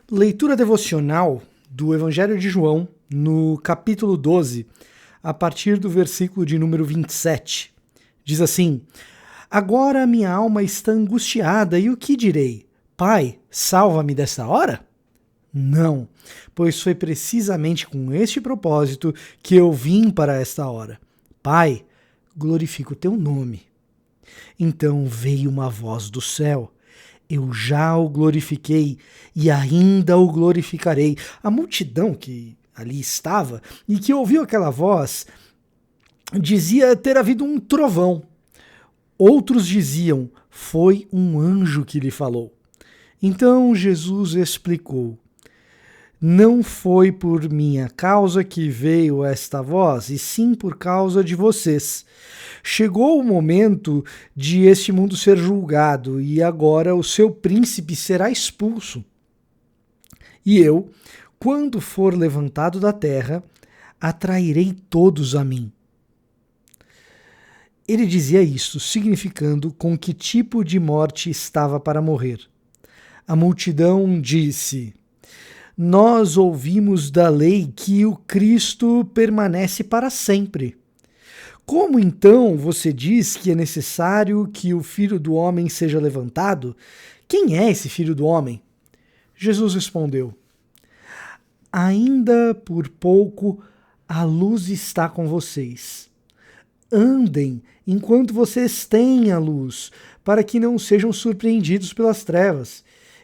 Leitura devocional do Evangelho de João, no capítulo 12, a partir do versículo de número 27. Diz assim: Agora minha alma está angustiada, e o que direi? Pai, salva-me desta hora? Não, pois foi precisamente com este propósito que eu vim para esta hora. Pai, glorifica o teu nome. Então veio uma voz do céu: Eu já o glorifiquei e ainda o glorificarei. A multidão que ali estava e que ouviu aquela voz dizia ter havido um trovão. Outros diziam: foi um anjo que lhe falou. Então Jesus explicou: Não foi por minha causa que veio esta voz, e sim por causa de vocês. Chegou o momento de este mundo ser julgado, e agora o seu príncipe será expulso. E eu, quando for levantado da terra, atrairei todos a mim. Ele dizia isto, significando com que tipo de morte estava para morrer. A multidão disse: Nós ouvimos da lei que o Cristo permanece para sempre. Como então você diz que é necessário que o Filho do Homem seja levantado? Quem é esse Filho do Homem? Jesus respondeu: Ainda por pouco a luz está com vocês. Andem enquanto vocês têm a luz, para que não sejam surpreendidos pelas trevas.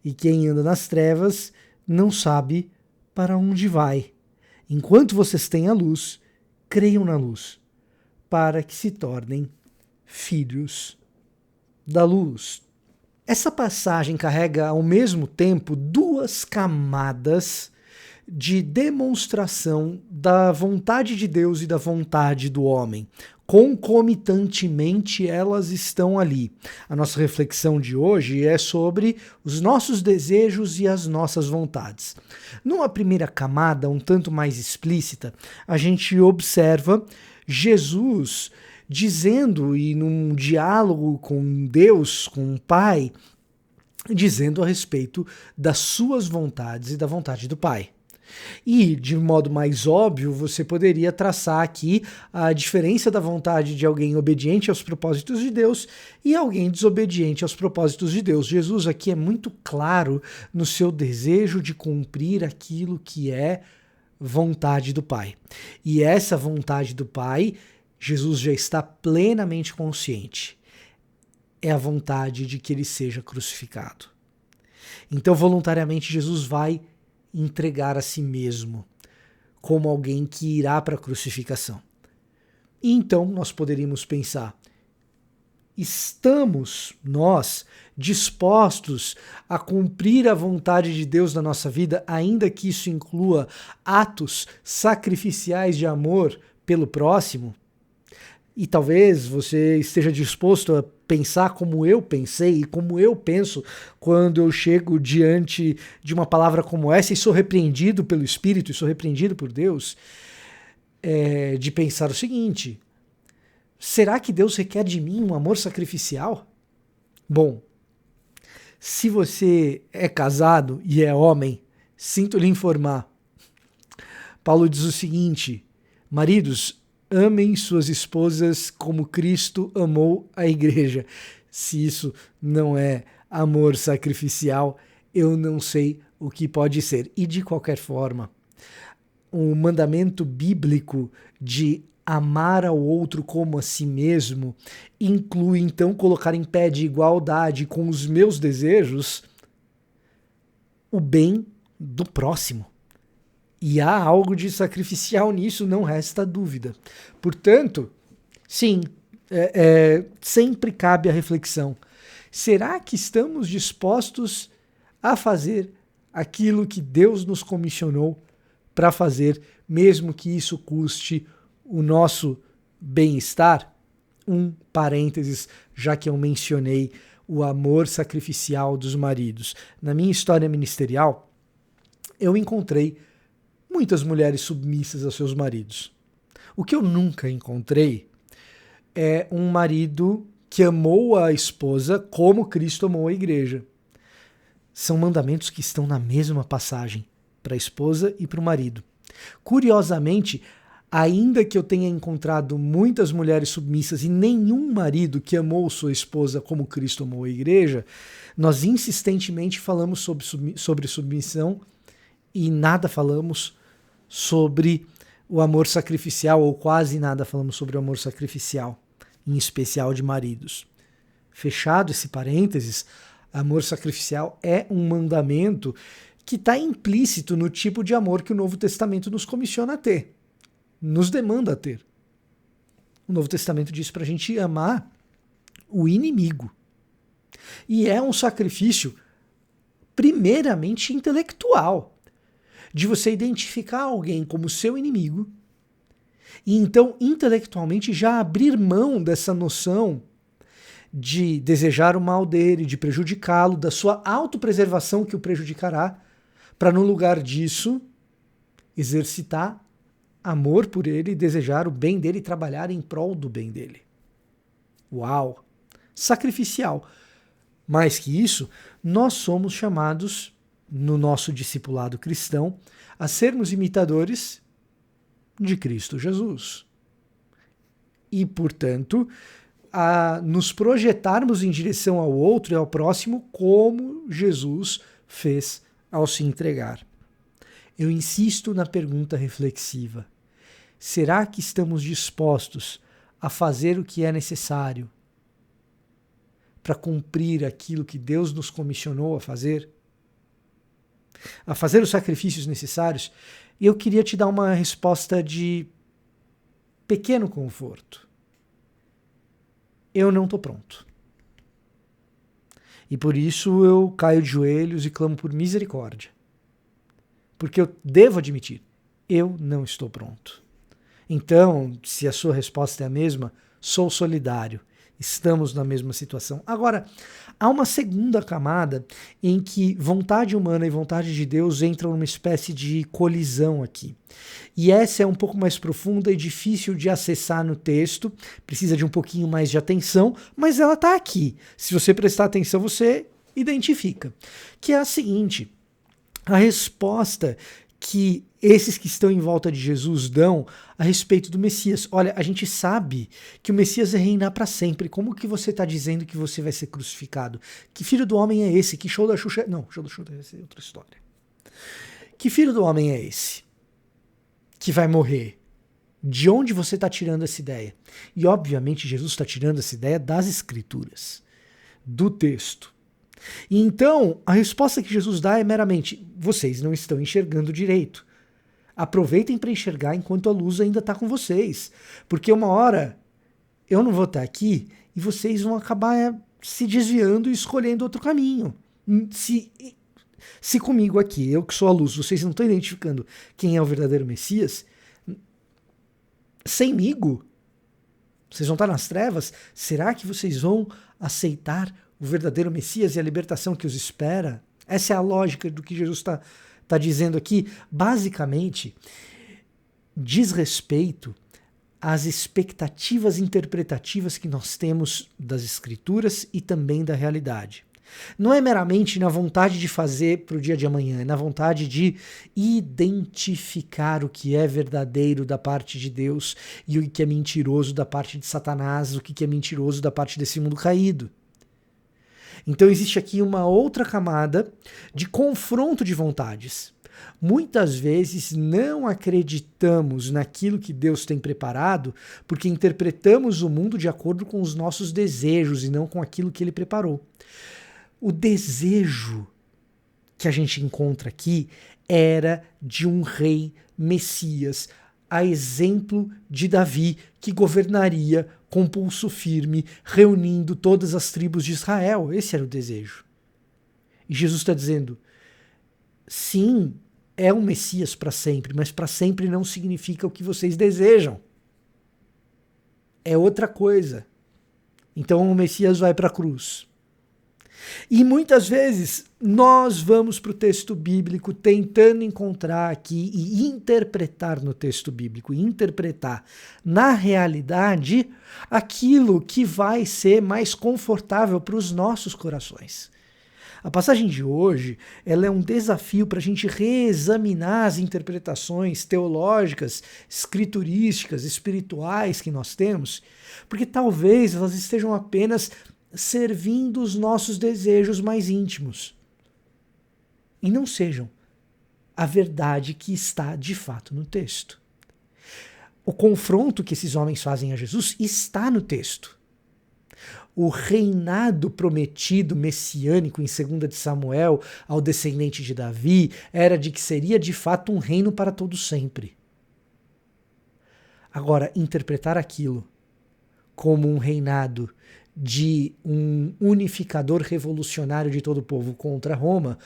E quem anda nas trevas não sabe para onde vai. Enquanto vocês têm a luz, creiam na luz, para que se tornem filhos da luz. Essa passagem carrega ao mesmo tempo duas camadas de demonstração da vontade de Deus e da vontade do homem. Concomitantemente, elas estão ali. A nossa reflexão de hoje é sobre os nossos desejos e as nossas vontades. Numa primeira camada, um tanto mais explícita, a gente observa Jesus dizendo, e num diálogo com Deus, com o Pai, dizendo a respeito das suas vontades e da vontade do Pai. E, de modo mais óbvio, você poderia traçar aqui a diferença da vontade de alguém obediente aos propósitos de Deus e alguém desobediente aos propósitos de Deus. Jesus aqui é muito claro no seu desejo de cumprir aquilo que é vontade do Pai. E essa vontade do Pai, Jesus já está plenamente consciente. É a vontade de que ele seja crucificado. Então, voluntariamente, Jesus vai entregar a si mesmo como alguém que irá para a crucificação. E então nós poderíamos pensar: estamos nós dispostos a cumprir a vontade de Deus na nossa vida, ainda que isso inclua atos sacrificiais de amor pelo próximo? E talvez você esteja disposto a pensar como eu pensei e como eu penso quando eu chego diante de uma palavra como essa e sou repreendido pelo Espírito e sou repreendido por Deus, de pensar o seguinte: será que Deus requer de mim um amor sacrificial? Bom, se você é casado e é homem, sinto lhe informar. Paulo diz o seguinte: maridos, amem suas esposas como Cristo amou a igreja. Se isso não é amor sacrificial, eu não sei o que pode ser. E de qualquer forma, o mandamento bíblico de amar ao outro como a si mesmo inclui então colocar em pé de igualdade com os meus desejos o bem do próximo. E há algo de sacrificial nisso, não resta dúvida. Portanto, sim, sempre cabe a reflexão. Será que estamos dispostos a fazer aquilo que Deus nos comissionou para fazer, mesmo que isso custe o nosso bem-estar? Um parênteses, já que eu mencionei o amor sacrificial dos maridos. Na minha história ministerial, eu encontrei muitas mulheres submissas aos seus maridos. O que eu nunca encontrei é um marido que amou a esposa como Cristo amou a igreja. são mandamentos que estão na mesma passagem, para a esposa e para o marido. Curiosamente, ainda que eu tenha encontrado muitas mulheres submissas e nenhum marido que amou sua esposa como Cristo amou a igreja, nós insistentemente falamos sobre submissão e nada falamos sobre o amor sacrificial, ou quase nada falamos sobre o amor sacrificial, em especial de maridos. Fechado esse parênteses, amor sacrificial é um mandamento que está implícito no tipo de amor que o Novo Testamento nos comissiona a ter, nos demanda a ter. O Novo Testamento diz para a gente amar o inimigo. E é um sacrifício primeiramente intelectual, de você identificar alguém como seu inimigo e então intelectualmente já abrir mão dessa noção de desejar o mal dele, de prejudicá-lo, da sua autopreservação que o prejudicará, para no lugar disso exercitar amor por ele, desejar o bem dele e trabalhar em prol do bem dele. Uau! Sacrificial. Mais que isso, nós somos chamados, no nosso discipulado cristão, a sermos imitadores de Cristo Jesus. E, portanto, a nos projetarmos em direção ao outro e ao próximo como Jesus fez ao se entregar. Eu insisto na pergunta reflexiva. Será que estamos dispostos a fazer o que é necessário para cumprir aquilo que Deus nos comissionou a fazer os sacrifícios necessários? E eu queria te dar uma resposta de pequeno conforto. Eu não estou pronto. E por isso eu caio de joelhos e clamo por misericórdia. Porque eu devo admitir, eu não estou pronto. Então, se a sua resposta é a mesma, sou solidário. Estamos na mesma situação. Agora, há uma segunda camada em que vontade humana e vontade de Deus entram numa espécie de colisão aqui. E essa é um pouco mais profunda e difícil de acessar no texto, precisa de um pouquinho mais de atenção, mas ela está aqui. Se você prestar atenção, você identifica. Que é a seguinte: a resposta que esses que estão em volta de Jesus dão a respeito do Messias. Olha, a gente sabe que o Messias é reinar para sempre. Como que você está dizendo que você vai ser crucificado? Que filho do homem é esse? Que show da Xuxa? Não, show da Xuxa é outra história. Que filho do homem é esse que vai morrer? De onde você está tirando essa ideia? E obviamente Jesus está tirando essa ideia das Escrituras, do texto. E então, a resposta que Jesus dá é meramente: vocês não estão enxergando direito. Aproveitem para enxergar enquanto a luz ainda está com vocês. Porque uma hora eu não vou estar aqui e vocês vão acabar se desviando e escolhendo outro caminho. Se comigo aqui, eu que sou a luz, vocês não estão identificando quem é o verdadeiro Messias, semigo, vocês vão estar nas trevas, será que vocês vão aceitar o verdadeiro Messias e a libertação que os espera? Essa é a lógica do que Jesus está dizendo aqui. Basicamente, diz respeito às expectativas interpretativas que nós temos das Escrituras e também da realidade. Não é meramente na vontade de fazer para o dia de amanhã, é na vontade de identificar o que é verdadeiro da parte de Deus e o que é mentiroso da parte de Satanás, o que é mentiroso da parte desse mundo caído. Então existe aqui uma outra camada de confronto de vontades. Muitas vezes não acreditamos naquilo que Deus tem preparado porque interpretamos o mundo de acordo com os nossos desejos e não com aquilo que Ele preparou. O desejo que a gente encontra aqui era de um rei Messias, a exemplo de Davi, que governaria com pulso firme, reunindo todas as tribos de Israel. Esse era o desejo. E Jesus está dizendo: sim, é um Messias para sempre, mas para sempre não significa o que vocês desejam. É outra coisa. Então o Messias vai para a cruz. E muitas vezes nós vamos para o texto bíblico tentando encontrar aqui e interpretar no texto bíblico, interpretar na realidade aquilo que vai ser mais confortável para os nossos corações. A passagem de hoje, ela é um desafio para a gente reexaminar as interpretações teológicas, escriturísticas, espirituais que nós temos, porque talvez elas estejam apenas servindo os nossos desejos mais íntimos e não sejam a verdade que está de fato no texto. O confronto que esses homens fazem a Jesus está no texto. O reinado prometido messiânico em 2 de Samuel ao descendente de Davi era de que seria de fato um reino para todo sempre. Agora, interpretar aquilo como um reinado de um unificador revolucionário de todo o povo contra Roma,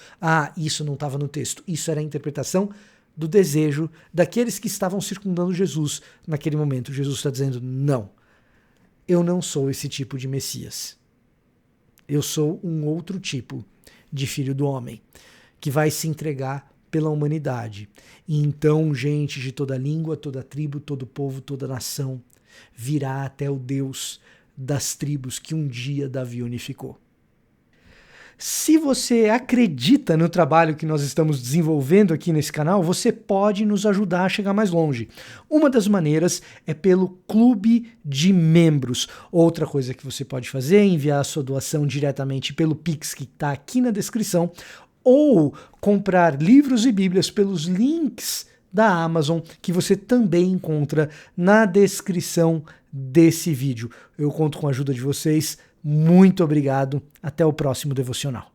isso não estava no texto, isso era a interpretação do desejo daqueles que estavam circundando Jesus naquele momento. Jesus está dizendo, não, eu não sou esse tipo de Messias. Eu sou um outro tipo de filho do homem, que vai se entregar pela humanidade. E então, gente de toda língua, toda tribo, todo povo, toda nação, virá até o Deus das tribos que um dia Davi unificou. Se você acredita no trabalho que nós estamos desenvolvendo aqui nesse canal, você pode nos ajudar a chegar mais longe. Uma das maneiras é pelo clube de membros. Outra coisa que você pode fazer é enviar a sua doação diretamente pelo Pix que está aqui na descrição, ou comprar livros e bíblias pelos links da Amazon que você também encontra na descrição desse vídeo. Eu conto com a ajuda de vocês. Muito obrigado. Até o próximo devocional.